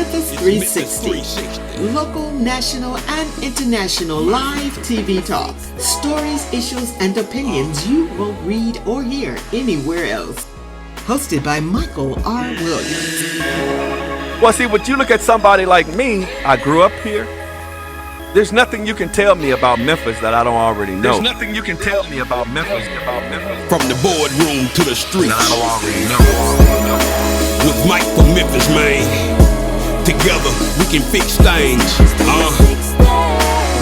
Memphis 360. Local, national, and international live TV talk. Stories, issues, and opinions you won't read or hear anywhere else. Hosted by Michael R. Williams. Well, see, when you look at somebody like me, I grew up here. There's nothing you can tell me about Memphis that I don't already know. There's nothing you can tell me about Memphis. From the boardroom to the streets. That I don't already know. With Mike from Memphis, man. Together, we can fix things.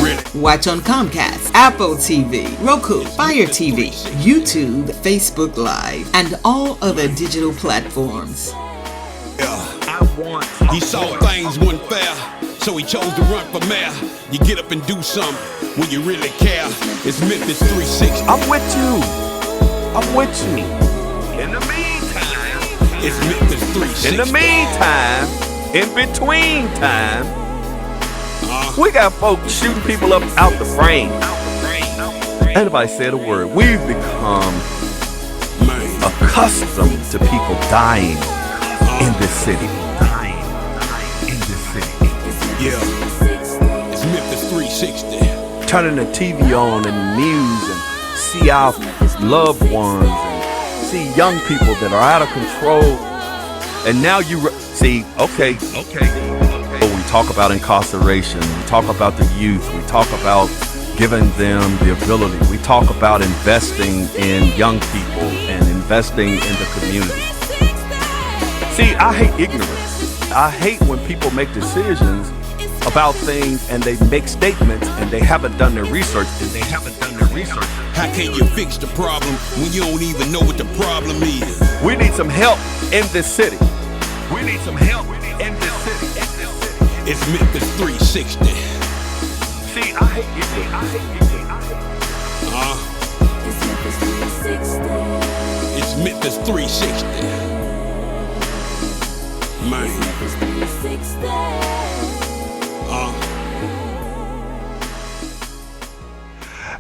Really. Watch on Comcast, Apple TV, Roku, Fire TV, YouTube, Facebook Live, and all other digital platforms. He saw things weren't fair, so he chose to run for mayor. You get up and do something when you really care. It's Memphis 360. I'm with you. I'm with you. In the meantime, it's Memphis 360. In the meantime, in between time, we got folks shooting people up out the frame. Anybody said a word. We've become accustomed to people dying in this city. Yeah, it's Memphis 360. Turning the TV on and the news and see our loved ones and see young people that are out of control. And now you see, okay. We talk about incarceration. We talk about the youth. We talk about giving them the ability. We talk about investing in young people and investing in the community. See, I hate ignorance. I hate when people make decisions about things and they make statements and they haven't done their research. How can you fix the problem when you don't even know what the problem is? We need some help in this city. It's Memphis 360. See, I hate ignorance. It's Memphis 360. Man.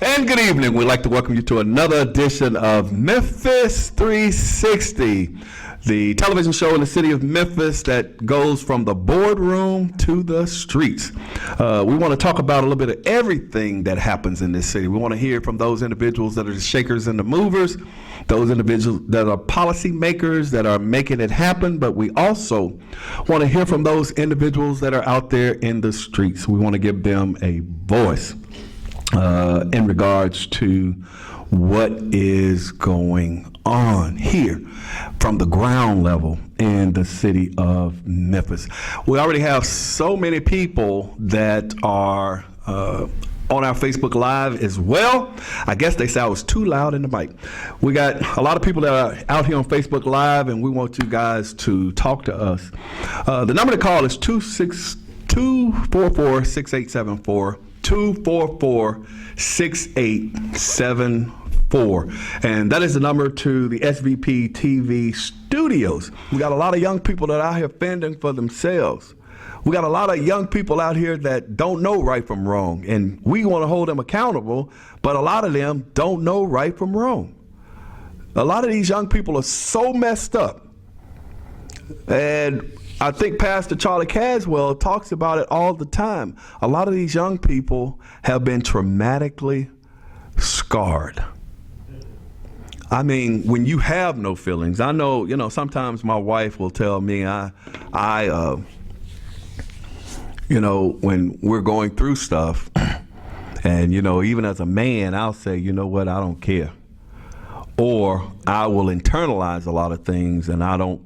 And good evening. We'd like to welcome you to another edition of Memphis 360, the television show in the city of Memphis that goes from the boardroom to the streets. We want to talk about a little bit of everything that happens in this city. We want to hear from those individuals that are the shakers and the movers, those individuals that are policymakers that are making it happen, but we also want to hear from those individuals that are out there in the streets. We want to give them a voice in regards to what is going on here from the ground level in the city of Memphis. We already have so many people that are on our Facebook Live as well. I guess they said I was too loud in the mic. We got a lot of people that are out here on Facebook Live, and we want you guys to talk to us. The number to call is 244-6874. 244-6874. And that is the number to the SVP TV studios. We got a lot of young people that are out here fending for themselves. We got a lot of young people out here that don't know right from wrong, and we want to hold them accountable, but a lot of them don't know right from wrong. A lot of these young people are so messed up. And I think Pastor Charlie Caswell talks about it all the time. A lot of these young people have been traumatically scarred. I mean, when you have no feelings, I know, sometimes my wife will tell me, when we're going through stuff, and, even as a man, I'll say, you know what, I don't care. Or I will internalize a lot of things and I don't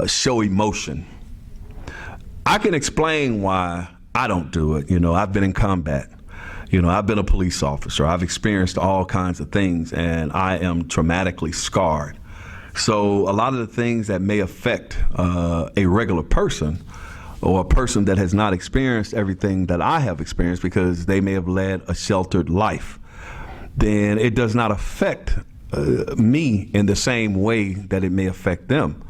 show emotion. I can explain why I don't do it. I've been in combat. I've been a police officer. I've experienced all kinds of things, and I am traumatically scarred. So a lot of the things that may affect a regular person or a person that has not experienced everything that I have experienced because they may have led a sheltered life, then it does not affect me in the same way that it may affect them.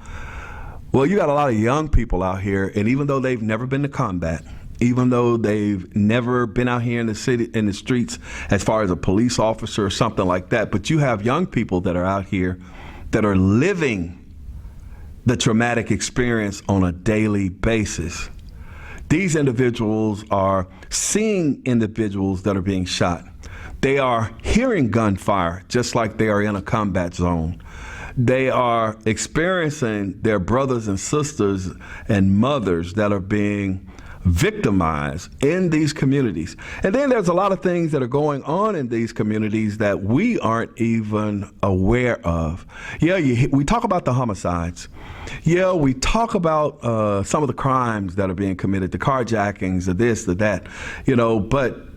Well, you got a lot of young people out here, and even though they've never been to combat, even though they've never been out here in the city, in the streets, as far as a police officer or something like that, but you have young people that are out here that are living the traumatic experience on a daily basis. These individuals are seeing individuals that are being shot. They are hearing gunfire just like they are in a combat zone. They are experiencing their brothers and sisters and mothers that are being victimized in these communities. And then there's a lot of things that are going on in these communities that we aren't even aware of. Yeah, we talk about the homicides. Yeah, we talk about some of the crimes that are being committed, the carjackings, the this, the that, but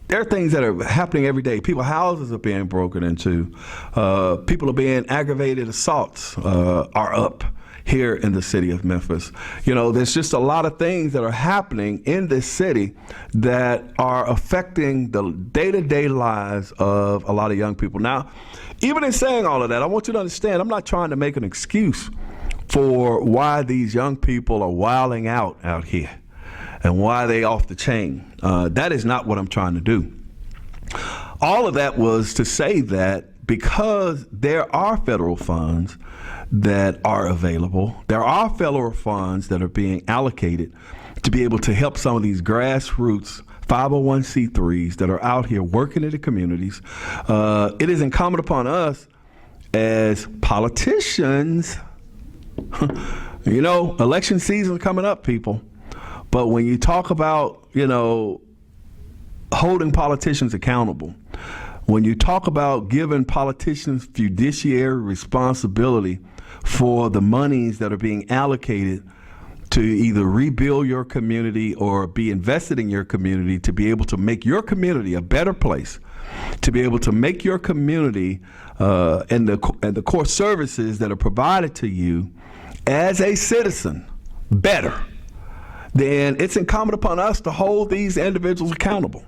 there are things that are happening every day. People's houses are being broken into. People are being aggravated assaults are up here in the city of Memphis. There's just a lot of things that are happening in this city that are affecting the day-to-day lives of a lot of young people. Now, even in saying all of that, I want you to understand, I'm not trying to make an excuse for why these young people are wilding out here and why they off the chain. That is not what I'm trying to do. All of that was to say that because there are federal funds that are available, there are federal funds that are being allocated to be able to help some of these grassroots 501c3s that are out here working in the communities. It is incumbent upon us as politicians, election season coming up, people. But when you talk about, holding politicians accountable, when you talk about giving politicians fiduciary responsibility for the monies that are being allocated to either rebuild your community or be invested in your community to be able to make your community a better place, to be able to make your community and the core services that are provided to you as a citizen better, then it's incumbent upon us to hold these individuals accountable.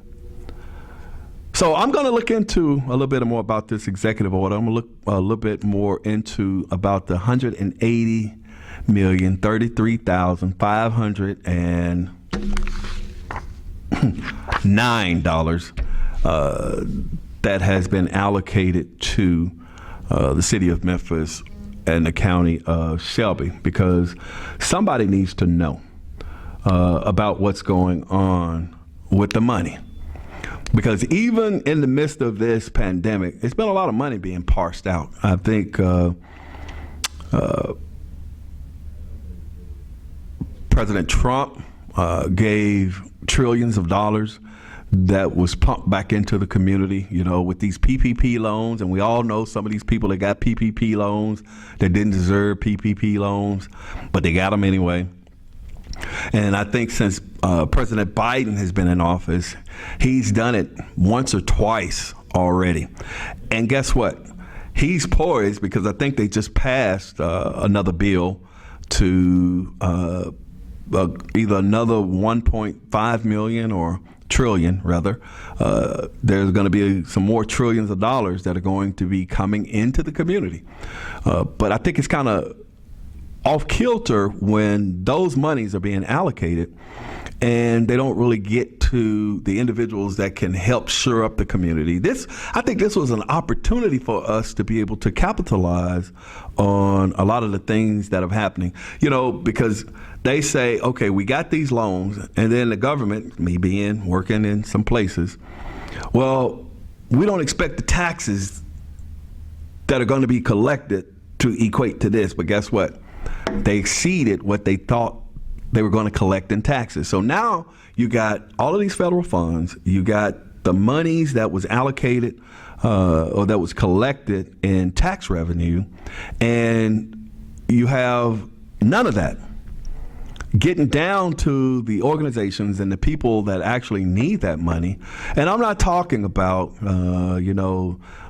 So I'm going to look into a little bit more about this executive order. I'm going to look a little bit more into about the $180,033,509 that has been allocated to the city of Memphis and the county of Shelby, because somebody needs to know about what's going on with the money. Because even in the midst of this pandemic, it's been a lot of money being parsed out. I think President Trump gave trillions of dollars that was pumped back into the community, with these PPP loans. And we all know some of these people that got PPP loans that didn't deserve PPP loans, but they got them anyway. And I think since President Biden has been in office, he's done it once or twice already. And guess what? He's poised, because I think they just passed another bill to either another 1.5 million or trillion, rather. There's going to be some more trillions of dollars that are going to be coming into the community. But I think it's kind of off kilter when those monies are being allocated and they don't really get to the individuals that can help shore up the community. I think this was an opportunity for us to be able to capitalize on a lot of the things that are happening, because they say, okay, we got these loans, and then the government, me being working in some places, well, we don't expect the taxes that are going to be collected to equate to this, but guess what? They exceeded what they thought they were going to collect in taxes. So now you got all of these federal funds, you got the monies that was allocated or that was collected in tax revenue, and you have none of that getting down to the organizations and the people that actually need that money. And I'm not talking about,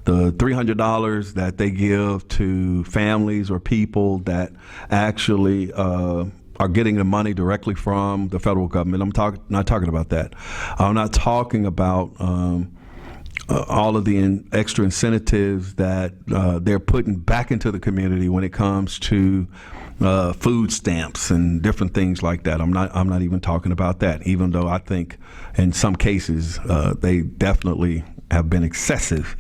the $300 that they give to families or people that actually are getting the money directly from the federal government. I'm not talking about that. I'm not talking about all of the extra incentives that they're putting back into the community when it comes to food stamps and different things like that. I'm not even talking about that, even though I think in some cases they definitely have been excessive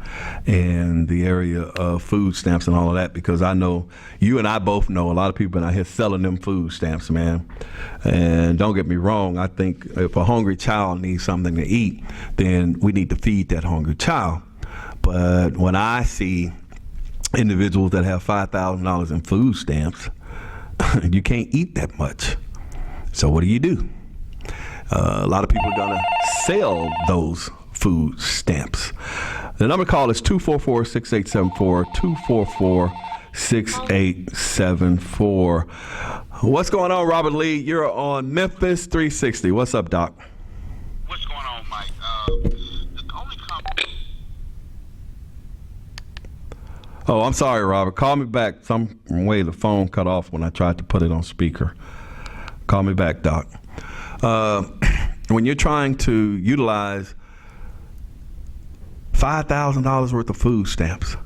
in the area of food stamps and all of that, because I know you and I both know a lot of people out here selling them food stamps, man. And don't get me wrong, I think if a hungry child needs something to eat, then we need to feed that hungry child. But when I see individuals that have $5,000 in food stamps, you can't eat that much. So what do? A lot of people are going to sell those food stamps. The number to call is 244-6874, 244-6874. What's going on, Robert Lee? You're on Memphis 360. What's up, Doc? What's going on, Mike? The only Oh, I'm sorry, Robert. Call me back. Some way the phone cut off when I tried to put it on speaker. Call me back, Doc. When you're trying to utilize $5,000 worth of food stamps,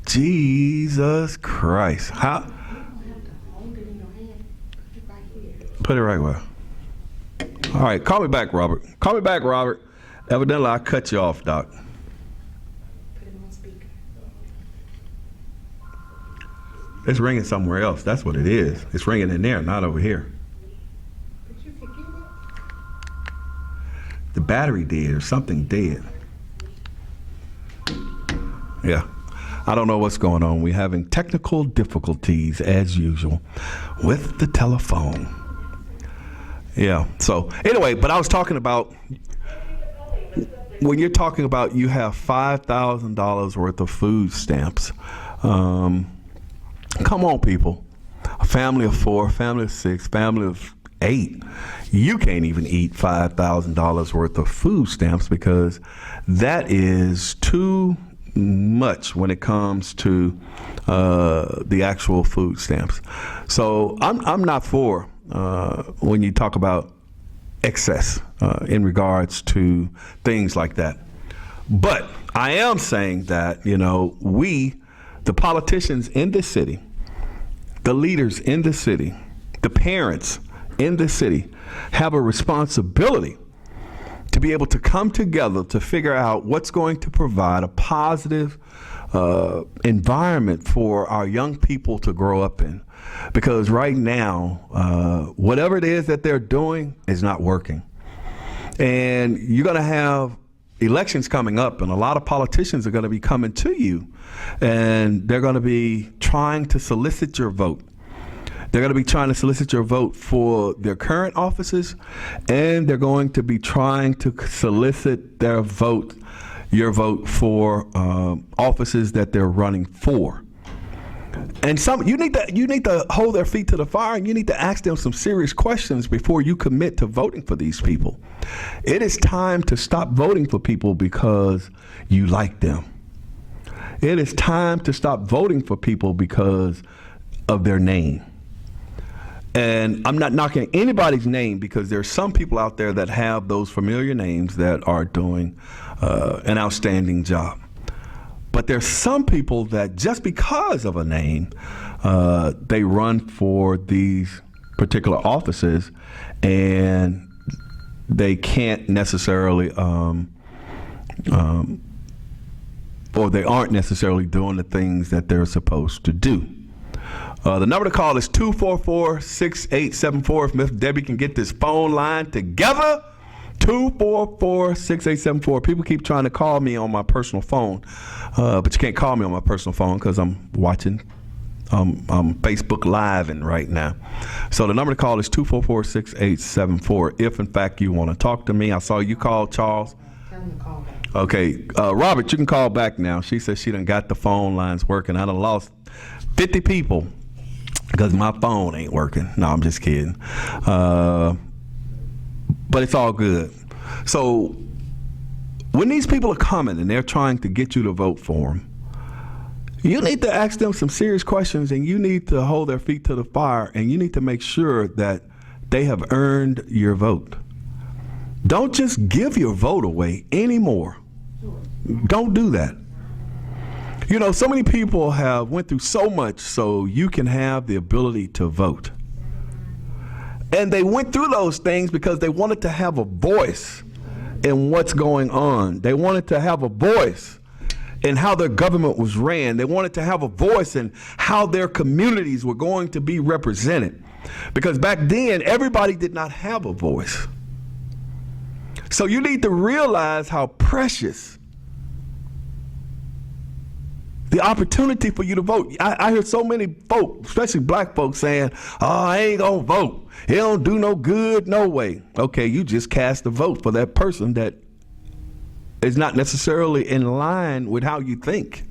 Jesus Christ. How? Put it right where? All right, call me back, Robert. Call me back, Robert. Evidently, I cut you off, Doc. It's ringing somewhere else. That's what it is. It's ringing in there, not over here. The battery dead or something dead. Yeah. I don't know what's going on. We're having technical difficulties as usual with the telephone. Yeah. So anyway, but I was talking about when you're talking about you have $5,000 worth of food stamps. Come on, people. A family of 4, family of 6, family of 8. You can't even eat $5,000 worth of food stamps because that is too much when it comes to the actual food stamps. So I'm not for when you talk about excess in regards to things like that. But I am saying that, we, the politicians in this city, the leaders in the city, the parents in the city have a responsibility to be able to come together to figure out what's going to provide a positive environment for our young people to grow up in. Because right now, whatever it is that they're doing is not working. And you're going to have elections coming up, and a lot of politicians are going to be coming to you, and they're going to be trying to solicit your vote. They're going to be trying to solicit your vote for their current offices, and they're going to be trying to solicit your vote for offices that they're running for. And you need to hold their feet to the fire, and you need to ask them some serious questions before you commit to voting for these people. It is time to stop voting for people because you like them. It is time to stop voting for people because of their name. And I'm not knocking anybody's name, because there's some people out there that have those familiar names that are doing an outstanding job. But there's some people that just because of a name, they run for these particular offices, and they can't necessarily, or they aren't necessarily doing the things that they're supposed to do. The number to call is 244-6874. If Miss Debbie can get this phone line together, 244-6874. People keep trying to call me on my personal phone, but you can't call me on my personal phone because I'm watching Facebook Live right now. So the number to call is 244-6874. If, in fact, you want to talk to me. I saw you call, Charles. Tell him to call back. Okay. Robert, you can call back now. She says she done got the phone lines working. I done lost 50 people because my phone ain't working. No, I'm just kidding. But it's all good. So when these people are coming and they're trying to get you to vote for them, you need to ask them some serious questions, and you need to hold their feet to the fire, and you need to make sure that they have earned your vote. Don't just give your vote away anymore. Don't do that. So many people have went through so much so you can have the ability to vote. And they went through those things because they wanted to have a voice in what's going on. They wanted to have a voice in how their government was ran. They wanted to have a voice in how their communities were going to be represented. Because back then, everybody did not have a voice. So you need to realize how precious the opportunity for you to vote. I hear so many folk, especially black folks, saying, oh, I ain't gonna vote. It don't do no good, no way. Okay, you just cast a vote for that person that is not necessarily in line with how you think,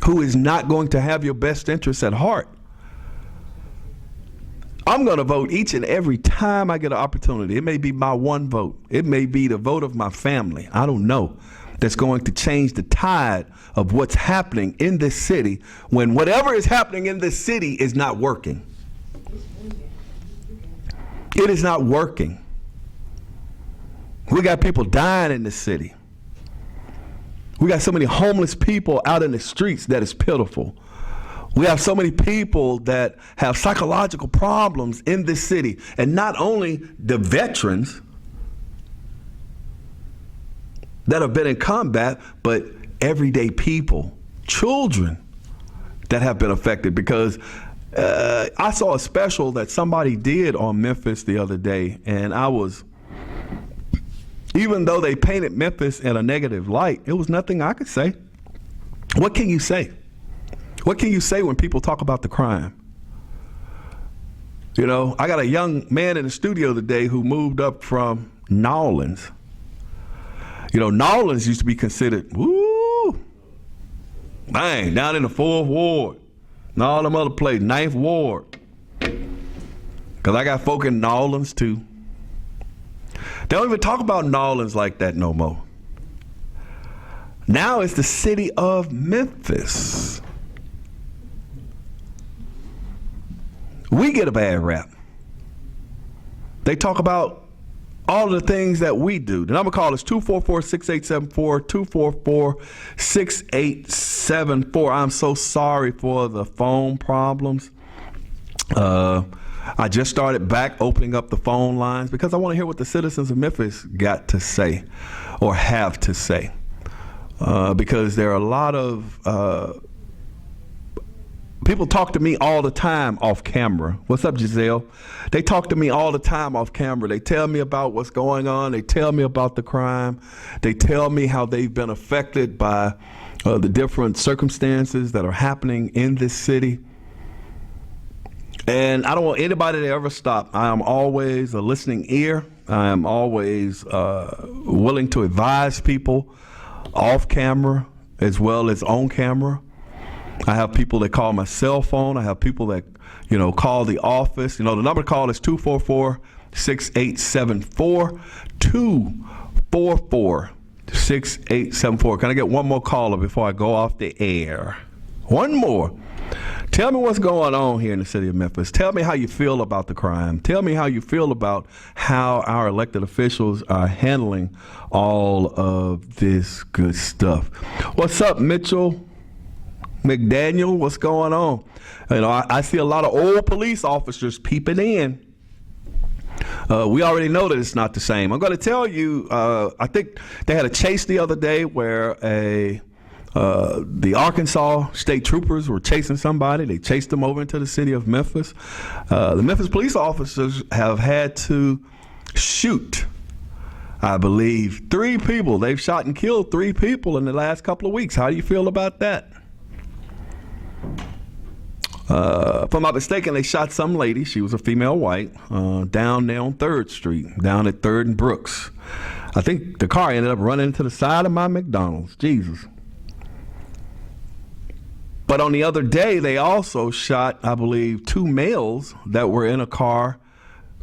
who is not going to have your best interests at heart. I'm going to vote each and every time I get an opportunity. It may be my one vote. It may be the vote of my family. I don't know. That's going to change the tide of what's happening in this city when whatever is happening in this city is not working. It is not working. We got people dying in this city. We got so many homeless people out in the streets that is pitiful. We have so many people that have psychological problems in this city. And not only the veterans that have been in combat, but everyday people, children that have been affected. Because I saw a special that somebody did on Memphis the other day, and even though they painted Memphis in a negative light, it was nothing I could say. What can you say? What can you say when people talk about the crime? You know, I got a young man in the studio today who moved up from Nolens. You know, Nolens used to be considered, woo, bang, down in the 4th Ward, and all them other places, 9th Ward. Because I got folk in Nolens too. They don't even talk about Nolens like that no more. Now it's the city of Memphis. We get a bad rap. They talk about all of the things that we do. The number call is 244-6874, 244-6874. I'm so sorry for the phone problems. I just started back opening up the phone lines because I want to hear what the citizens of Memphis got to say or have to say. Because there are a lot of people talk to me all the time off camera. What's up, Giselle? They talk to me all the time off camera. They tell me about what's going on. They tell me about the crime. They tell me how they've been affected by the different circumstances that are happening in this city. And I don't want anybody to ever stop. I am always a listening ear. I am always willing to advise people off camera as well as on camera. I have people that call my cell phone. I have people that, call the office. The number to call is 244-6874, 244-6874. Can I get one more caller before I go off the air? One more. Tell me what's going on here in the city of Memphis. Tell me how you feel about the crime. Tell me how you feel about how our elected officials are handling all of this good stuff. What's up, Mitchell McDaniel? What's going on? I see a lot of old police officers peeping in. We already know that it's not the same. I'm going to tell you, I think they had a chase the other day where the Arkansas state troopers were chasing somebody. They chased them over into the city of Memphis. The Memphis police officers have had to shoot, I believe, 3 people. They've shot and killed 3 people in the last couple of weeks. How do you feel about that? If I'm not mistaken, they shot some lady. She was a female white down there on 3rd Street, down at 3rd and Brooks. I think the car ended up running into the side of my McDonald's. Jesus. But on the other day, they also shot, I believe, 2 males that were in a car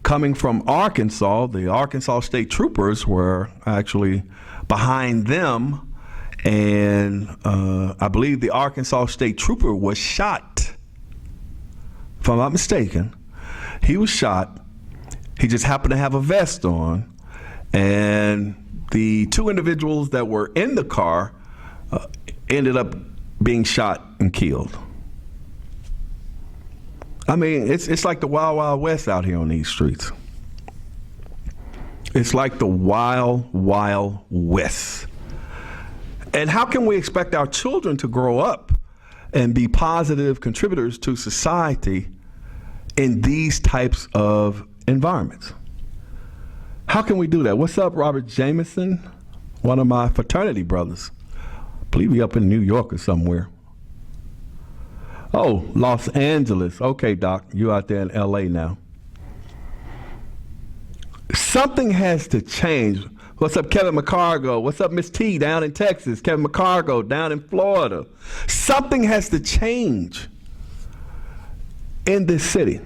coming from Arkansas. The Arkansas state troopers were actually behind them. And I believe the Arkansas state trooper was shot. If I'm not mistaken, he was shot. He just happened to have a vest on. And the 2 individuals that were in the car ended up being shot and killed. I mean, it's like the Wild Wild West out here on these streets. It's like the wild, wild west. And how can we expect our children to grow up and be positive contributors to society in these types of environments? How can we do that? What's up, Robert Jameson? One of my fraternity brothers. I believe he up in New York or somewhere. Oh, Los Angeles. Okay, Doc, you out there in LA now. Something has to change. What's up, Kevin McCargo? What's up, Miss T down in Texas? Kevin McCargo down in Florida. Something has to change in this city.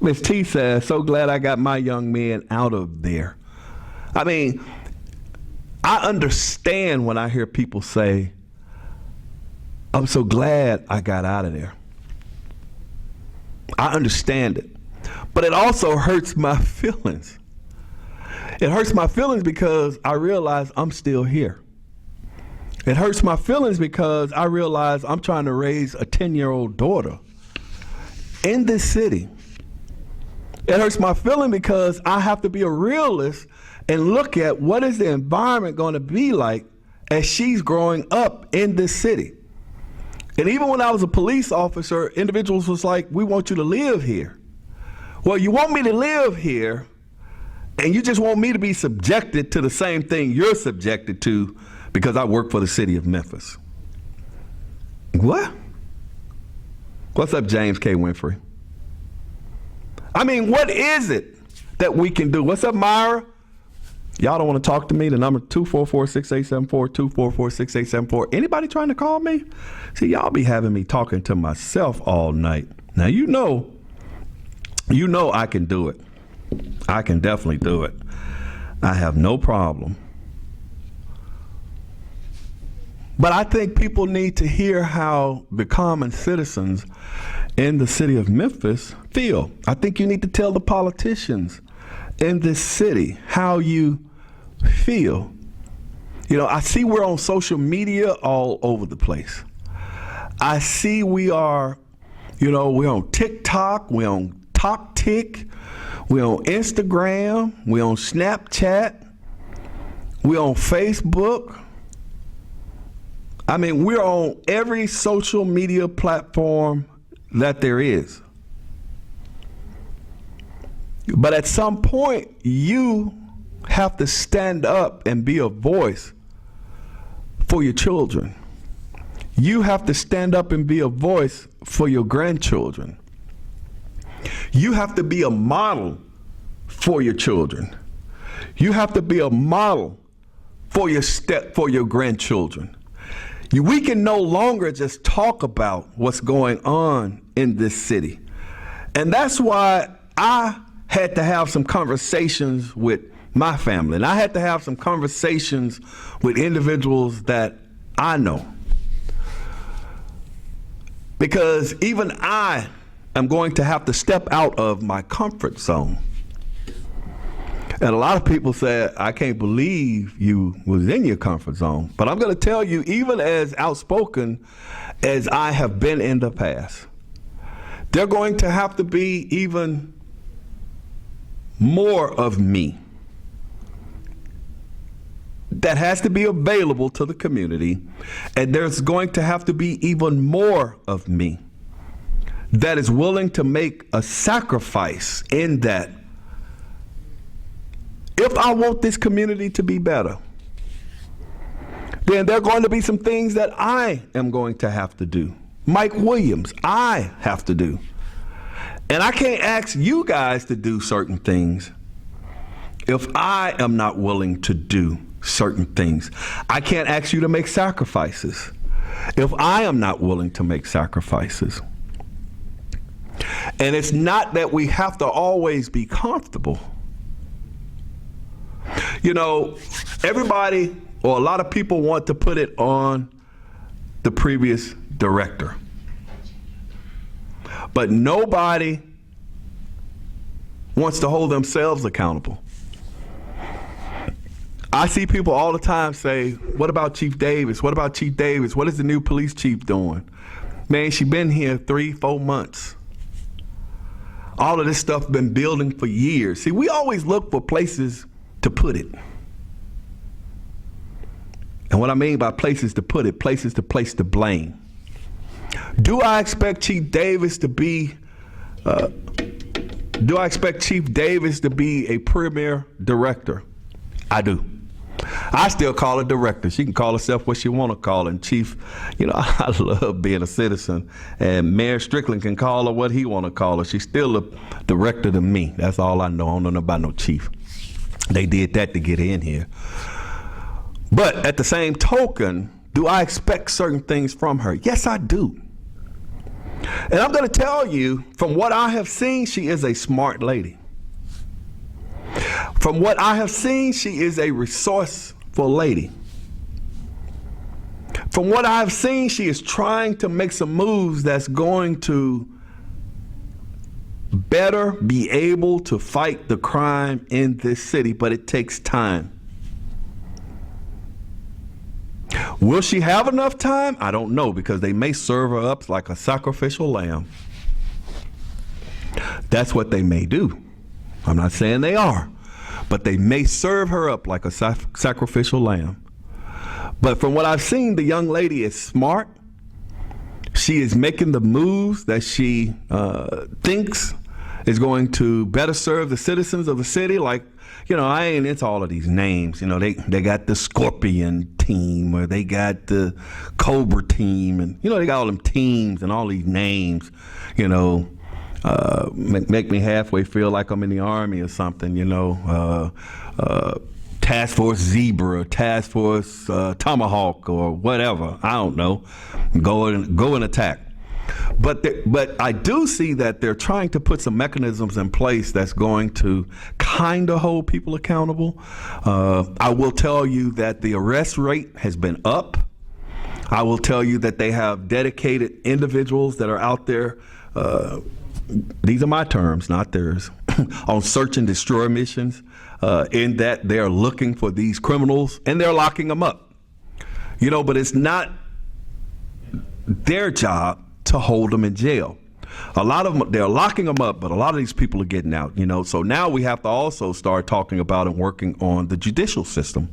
Miss T says, so glad I got my young men out of there. I mean, I understand when I hear people say, I'm so glad I got out of there. I understand it. But it also hurts my feelings. It hurts my feelings because I realize I'm still here. It hurts my feelings because I realize I'm trying to raise a 10-year-old daughter in this city. It hurts my feeling because I have to be a realist and look at what is the environment going to be like as she's growing up in this city. And even when I was a police officer, individuals was like, we want you to live here. Well, you want me to live here, and you just want me to be subjected to the same thing you're subjected to because I work for the city of Memphis. What? What's up, James K. Winfrey? I mean, what is it that we can do? What's up, Myra? Y'all don't want to talk to me? The number 244-6874, 244-6874. Anybody trying to call me? See, y'all be having me talking to myself all night. Now, you know I can do it. I can definitely do it. I have no problem. But I think people need to hear how the common citizens in the city of Memphis feel. I think you need to tell the politicians in this city how you feel. You know, I see we're on social media all over the place. I see we're on TikTok, we're on TokTik, we're on Instagram, we're on Snapchat, we're on Facebook. I mean, we're on every social media platform that there is. But at some point, you have to stand up and be a voice for your children. You have to stand up and be a voice for your grandchildren. You have to be a model for your children. You have to be a model for your grandchildren. We can no longer just talk about what's going on in this city. And that's why I had to have some conversations with my family. And I had to have some conversations with individuals that I know. Because even I am going to have to step out of my comfort zone. And a lot of people said, I can't believe you was in your comfort zone. But I'm going to tell you, even as outspoken as I have been in the past, they're going to have to be even more of me that has to be available to the community. And there's going to have to be even more of me that is willing to make a sacrifice in that. If I want this community to be better, then there are going to be some things that I am going to have to do. Mike Williams, I have to do. And I can't ask you guys to do certain things if I am not willing to do certain things. I can't ask you to make sacrifices if I am not willing to make sacrifices. And it's not that we have to always be comfortable. You know, everybody or a lot of people want to put it on the previous director. But nobody wants to hold themselves accountable. I see people all the time say, what about Chief Davis? What about Chief Davis? What is the new police chief doing? Man, she been here 3-4 months. all of this stuff been building for years. See, we always look for places to put it. And what I mean by places to put it, places to place the blame. Do I expect Chief Davis to be a premier director? I do. I still call her director. She can call herself what she want to call her. And Chief, I love being a citizen. And Mayor Strickland can call her what he want to call her. She's still a director to me. That's all I know. I don't know about no chief. They did that to get her in here. But at the same token, do I expect certain things from her? Yes, I do. And I'm going to tell you, from what I have seen, she is a smart lady. From what I have seen, she is a resourceful lady. From what I have seen, she is trying to make some moves that's going to better be able to fight the crime in this city, but it takes time. Will she have enough time? I don't know, because they may serve her up like a sacrificial lamb. That's what they may do. I'm not saying they are, but they may serve her up like a sacrificial lamb. But from what I've seen, the young lady is smart. She is making the moves that she thinks is going to better serve the citizens of the city. Like, I ain't into all of these names. They got the Scorpion team, or they got the Cobra team, and they got all them teams and all these names. Make me halfway feel like I'm in the Army or something. Task Force Zebra, Task Force Tomahawk, or whatever. I don't know. Go and attack. But I do see that they're trying to put some mechanisms in place that's going to kind of hold people accountable. I will tell you that the arrest rate has been up. I will tell you that they have dedicated individuals that are out there. These are my terms, not theirs, on search and destroy missions, in that they're looking for these criminals and they're locking them up. But it's not their job to hold them in jail. A lot of them, they're locking them up, but a lot of these people are getting out, So now we have to also start talking about and working on the judicial system,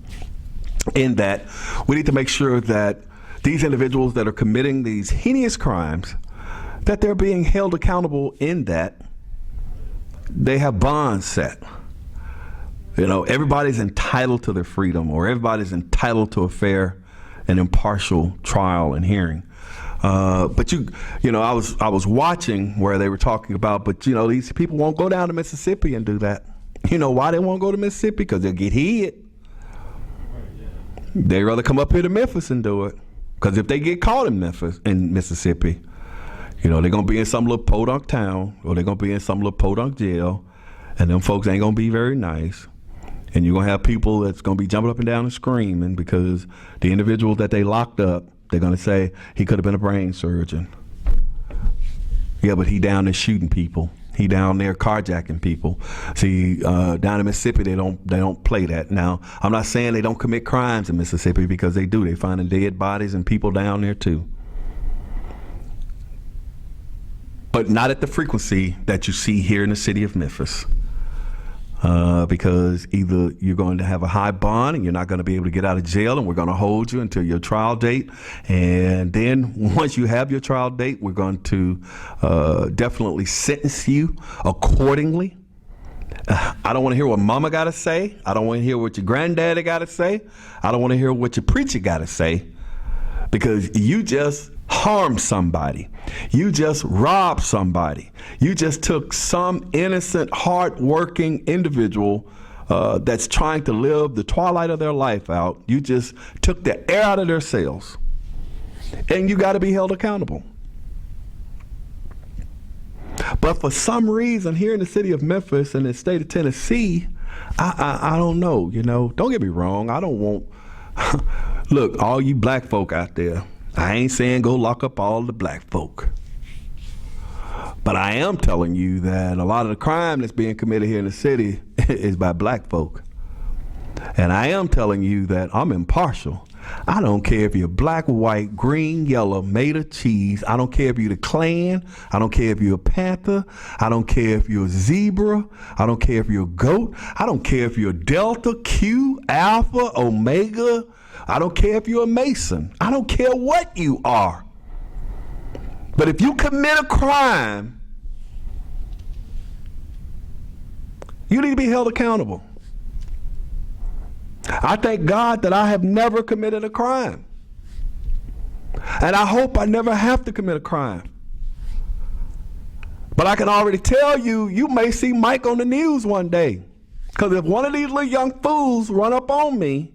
in that we need to make sure that these individuals that are committing these heinous crimes, that they're being held accountable, in that they have bonds set. Everybody's entitled to their freedom, or everybody's entitled to a fair and impartial trial and hearing. But I was watching where they were talking about, but these people won't go down to Mississippi and do that. Why they won't go to Mississippi? Because they'll get hit. They'd rather come up here to Memphis and do it. Because if they get caught in Mississippi, they're gonna be in some little podunk town, or they're gonna be in some little podunk jail, and them folks ain't gonna be very nice. And you're gonna have people that's gonna be jumping up and down and screaming because the individual that they locked up, they're going to say he could have been a brain surgeon. Yeah, but he down there shooting people. He down there carjacking people. See, down in Mississippi, they don't play that. Now, I'm not saying they don't commit crimes in Mississippi, because they do. They finding dead bodies and people down there too. But not at the frequency that you see here in the city of Memphis. Because either you're going to have a high bond and you're not going to be able to get out of jail, and we're going to hold you until your trial date. And then once you have your trial date, we're going to definitely sentence you accordingly. I don't want to hear what mama got to say. I don't want to hear what your granddaddy got to say. I don't want to hear what your preacher got to say, because you just harmed somebody. You just robbed somebody. You just took some innocent, hard-working individual that's trying to live the twilight of their life out. You just took the air out of their sails, and you got to be held accountable. But for some reason, here in the city of Memphis and the state of Tennessee, I don't know. Don't get me wrong. I don't want look, all you black folk out there, I ain't saying go lock up all the black folk. But I am telling you that a lot of the crime that's being committed here in the city is by black folk. And I am telling you that I'm impartial. I don't care if you're black, white, green, yellow, made of cheese. I don't care if you're the Klan. I don't care if you're a panther. I don't care if you're a zebra. I don't care if you're a goat. I don't care if you're Delta, Q, Alpha, Omega. I don't care if you're a Mason. I don't care what you are. But if you commit a crime, you need to be held accountable. I thank God that I have never committed a crime. And I hope I never have to commit a crime. But I can already tell you, you may see Mike on the news one day. Because if one of these little young fools run up on me,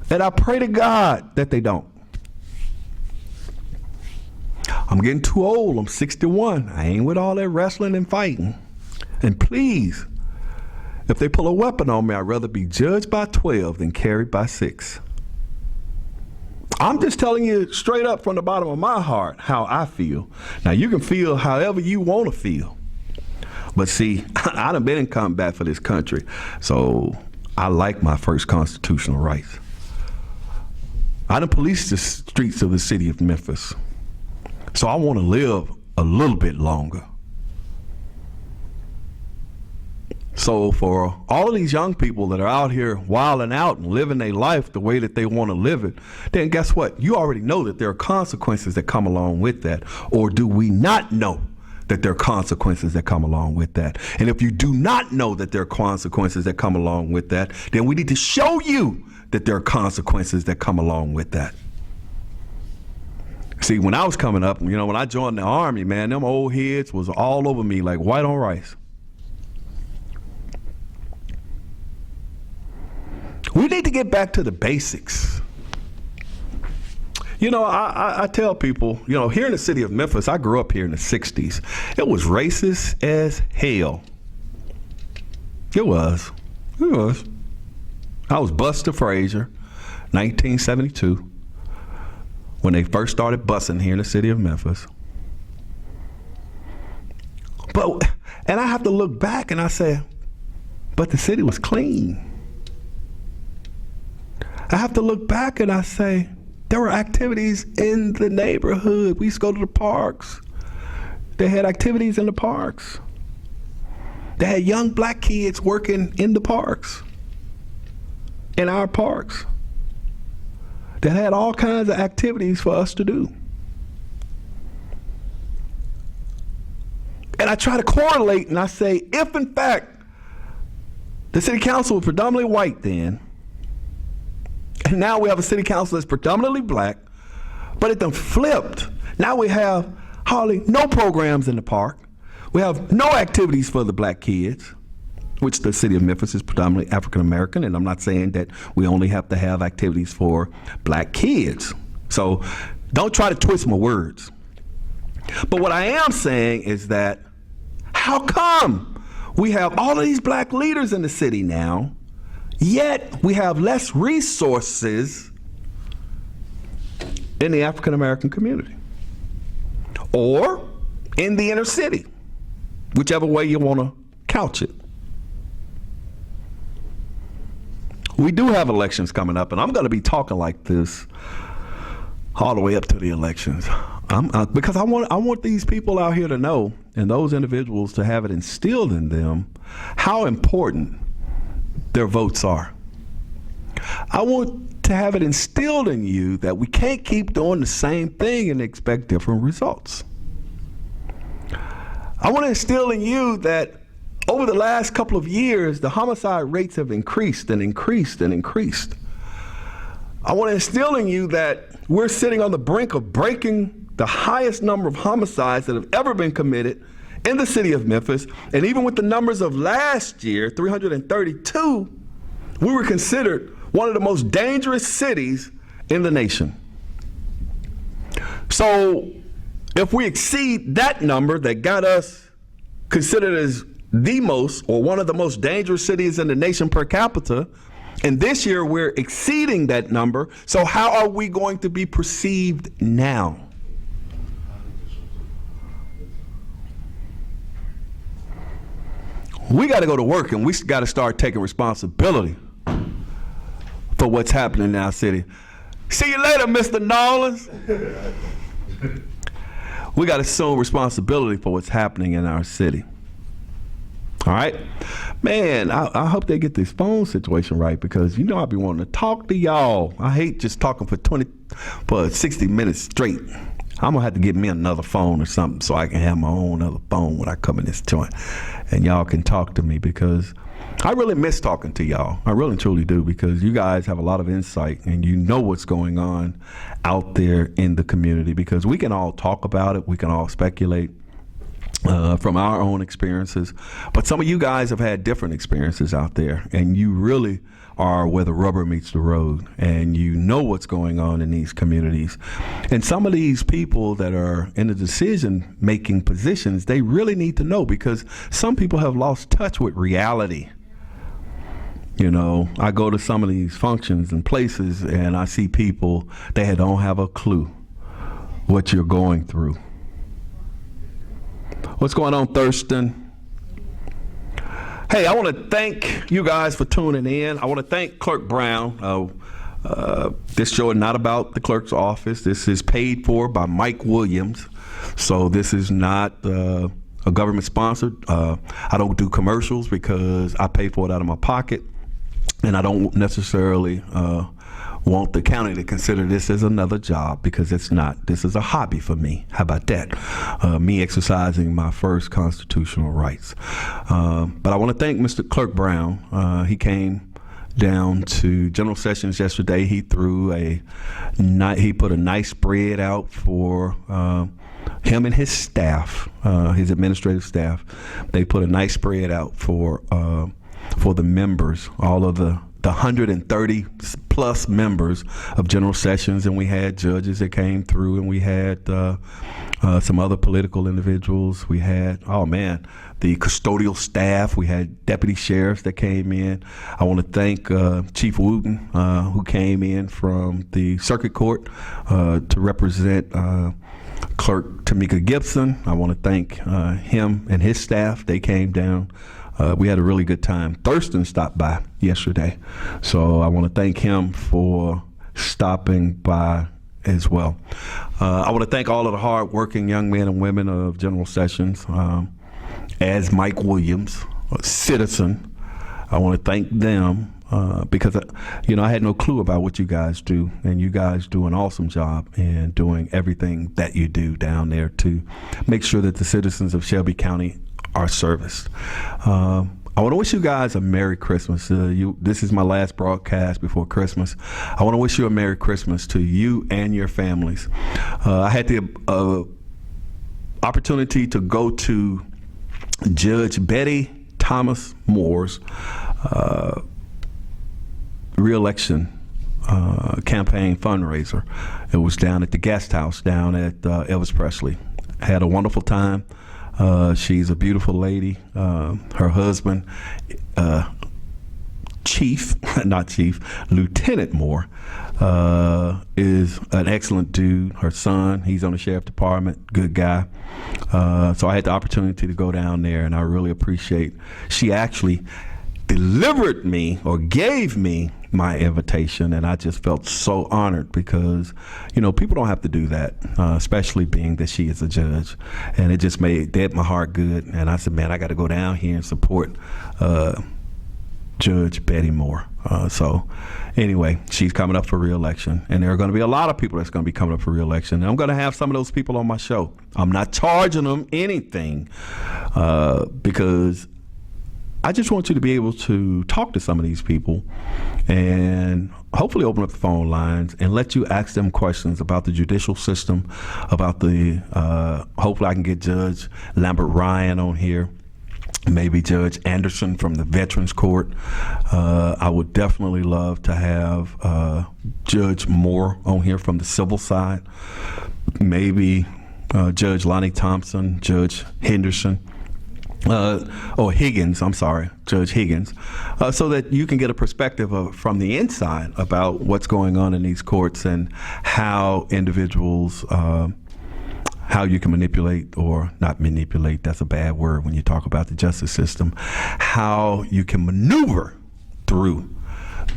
and I pray to God that they don't. I'm getting too old. I'm 61. I ain't with all that wrestling and fighting. And please, if they pull a weapon on me, I'd rather be judged by 12 than carried by 6. I'm just telling you straight up from the bottom of my heart how I feel. Now, you can feel however you want to feel. But see, I done been in combat for this country, so I like my first constitutional rights. I done policed the streets of the city of Memphis, so I want to live a little bit longer. So for all of these young people that are out here wilding out and living their life the way that they want to live it, then guess what? You already know that there are consequences that come along with that. Or do we not know that there are consequences that come along with that? And if you do not know that there are consequences that come along with that, then we need to show you that there are consequences that come along with that. See, when I was coming up, when I joined the Army, man, them old heads was all over me like white on rice. We need to get back to the basics. I tell people, here in the city of Memphis, I grew up here in the 60s. It was racist as hell. It was. I was Buster Frazier, 1972, when they first started busing here in the city of Memphis. And I have to look back and I say, but the city was clean. I have to look back and I say, there were activities in the neighborhood. We used to go to the parks. They had activities in the parks. They had young black kids working in the parks, in our parks, that had all kinds of activities for us to do. And I try to correlate and I say, if in fact the city council was predominantly white then, and now we have a city council that's predominantly black, but it done flipped. Now we have hardly no programs in the park. We have no activities for the black kids, which the city of Memphis is predominantly African American, and I'm not saying that we only have to have activities for black kids. So don't try to twist my words. But what I am saying is that how come we have all of these black leaders in the city now, yet we have less resources in the African American community or in the inner city, whichever way you want to couch it? We do have elections coming up, and I'm going to be talking like this all the way up to the elections. Because I want these people out here to know, and those individuals to have it instilled in them, how important their votes are. I want to have it instilled in you that we can't keep doing the same thing and expect different results. I want to instill in you that over the last couple of years, the homicide rates have increased and increased and increased. I want to instill in you that we're sitting on the brink of breaking the highest number of homicides that have ever been committed in the city of Memphis. And even with the numbers of last year, 332, we were considered one of the most dangerous cities in the nation. So if we exceed that number that got us considered as the most or one of the most dangerous cities in the nation per capita, and this year we're exceeding that number, so how are we going to be perceived now? We got to go to work, and we got to start taking responsibility for what's happening in our city. See you later, Mr. Nollins. We got to assume responsibility for what's happening in our city. All right, man, I hope they get this phone situation right, because I be wanting to talk to y'all. I hate just talking for 60 minutes straight. I'm gonna have to get me another phone or something so I can have my own other phone when I come in this joint, and y'all can talk to me, because I really miss talking to y'all. I really and truly do, because you guys have a lot of insight and you know what's going on out there in the community, because we can all talk about it, we can all speculate from our own experiences, but some of you guys have had different experiences out there, and you really are where the rubber meets the road, and you know what's going on in these communities. And some of these people that are in the decision-making positions, they really need to know, because some people have lost touch with reality. I go to some of these functions and places, and I see people, they don't have a clue what you're going through. What's going on, Thurston? Hey, I want to thank you guys for tuning in. I want to thank Clerk Brown. This show is not about the clerk's office. This is paid for by Mike Williams. So this is not a government sponsored. I don't do commercials because I pay for it out of my pocket. And I don't necessarily want the county to consider this as another job, because it's not. This is a hobby for me. How about that? Me exercising my first constitutional rights. But I want to thank Mr. Clerk Brown. He came down to General Sessions yesterday. He he put a nice spread out for him and his staff, his administrative staff. They put a nice spread out for the members, all of the 130 plus members of General Sessions, and we had judges that came through, and we had some other political individuals. We had, the custodial staff. We had deputy sheriffs that came in. I want to thank Chief Wooten, who came in from the circuit court to represent Clerk Tamika Gibson. I want to thank him and his staff. They came down. We had a really good time. Thurston stopped by yesterday, so I want to thank him for stopping by as well. I want to thank all of the hard-working young men and women of General Sessions. As Mike Williams, a citizen, I want to thank them because I had no clue about what you guys do, and you guys do an awesome job in doing everything that you do down there to make sure that the citizens of Shelby County are serviced. I want to wish you guys a Merry Christmas. This is my last broadcast before Christmas. I want to wish you a Merry Christmas to you and your families. I had the opportunity to go to Judge Betty Thomas Moore's re-election campaign fundraiser. It was down at the guest house down at Elvis Presley. I had a wonderful time. She's a beautiful lady. Her husband, Lieutenant Moore, is an excellent dude. Her son, he's on the sheriff department, good guy. So I had the opportunity to go down there, and I really appreciate. She actually delivered me or gave me my invitation, and I just felt so honored because, people don't have to do that, especially being that she is a judge. And it just did my heart good. And I said, man, I got to go down here and support Judge Betty Moore. So anyway, she's coming up for re-election, and there are going to be a lot of people that's going to be coming up for re-election. And I'm going to have some of those people on my show. I'm not charging them anything because I just want you to be able to talk to some of these people and hopefully open up the phone lines and let you ask them questions about the judicial system, about hopefully I can get Judge Lambert Ryan on here, maybe Judge Anderson from the Veterans Court. I would definitely love to have Judge Moore on here from the civil side, maybe Judge Lonnie Thompson, Judge Henderson. Judge Higgins, so that you can get a perspective from the inside about what's going on in these courts and how individuals, how you can manipulate, or not manipulate, that's a bad word when you talk about the justice system, how you can maneuver through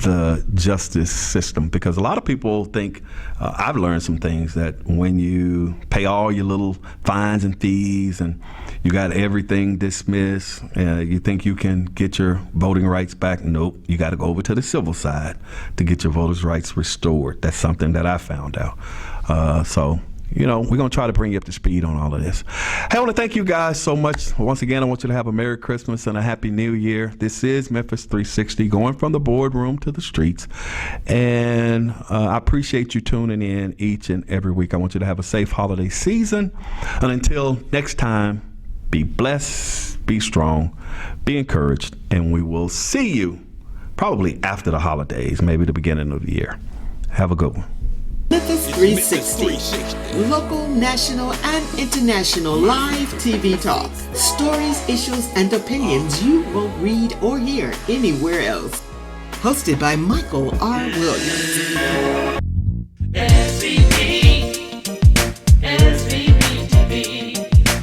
the justice system, because a lot of people think, I've learned some things, that when you pay all your little fines and fees and you got everything dismissed, you think you can get your voting rights back. Nope, you got to go over to the civil side to get your voters' rights restored. That's something that I found out. So, we're going to try to bring you up to speed on all of this. Hey, I want to thank you guys so much. Once again, I want you to have a Merry Christmas and a Happy New Year. This is Memphis 360, going from the boardroom to the streets. And I appreciate you tuning in each and every week. I want you to have a safe holiday season. And until next time, be blessed, be strong, be encouraged, and we will see you probably after the holidays, maybe the beginning of the year. Have a good one. Memphis 360. Local, national, and international live TV talk. Stories, issues, and opinions you won't read or hear anywhere else. Hosted by Michael R. Williams.